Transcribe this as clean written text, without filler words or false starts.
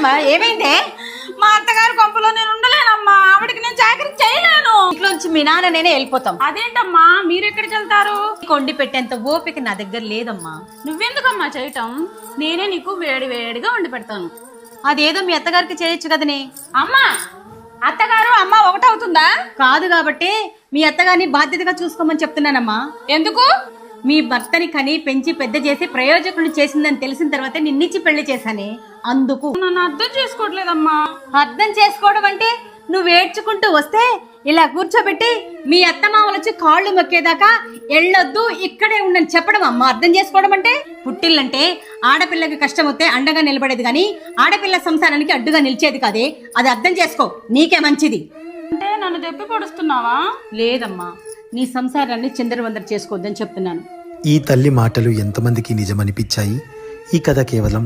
ఏంటమ్మా ఏమైందే? మా అత్తగారి కొంపలో నేను ఉండలేనమ్మా. ఆవిడకి నేను చాకరీ చేయలేను. ఇంట్లోంచి మీ నాన్న నేనే వెళ్ళిపోతాం. అదేంటమ్మా మీరెక్కడికి వెళ్తారు? కొండి పెట్టేంత ఓపిక నా దగ్గర లేదమ్మా. నువ్వెందుకమ్మా చేయటం? నేనే నీకు వేడి వేడిగా వండి పెడతాను. అదేదో మీ అత్తగారికి చేయొచ్చు కదనే. అమ్మా అత్తగారు అమ్మ ఒకటవుతుందా? కాదు కాబట్టి మీ అత్తగారిని బాధ్యతగా చూసుకోమని చెప్తున్నానమ్మా. ఎందుకు? మీ భర్తని కని పెంచి పెద్ద చేసి ప్రయోజకులు చేసిందని తెలిసిన తర్వాత నిన్నిచ్చి పెళ్లి చేశానే, అందుకు. నన్ను అర్థం చేసుకోవట్లేదమ్మా. అర్థం చేసుకోవడం అంటే నువ్వు ఏడ్చుకుంటూ వస్తే ఇలా కూర్చోబెట్టి మీ అత్తమామలు వచ్చి కాళ్ళు మొక్కేదాకా ఎళ్ళొద్దు ఇక్కడే ఉండని చెప్పడం అమ్మా అర్థం చేసుకోవడం అంటే. పుట్టిల్లంటే ఆడపిల్లకి కష్టం వస్తే అండగా నిలబడేది కానీ ఆడపిల్ల సంసారానికి అడ్డుగా నిలిచేది కాదే. అది అర్థం చేసుకో, నీకే మంచిది. అంటే నన్ను దెప్పి పొడుస్తున్నావా? లేదమ్మా, నీ సంసారాన్ని చిందరవందర చేసుకోవద్దని చెప్తున్నాను. ఈ తల్లి మాటలు ఎంతమందికి నిజమనిపించాయి? ఈ కథ కేవలం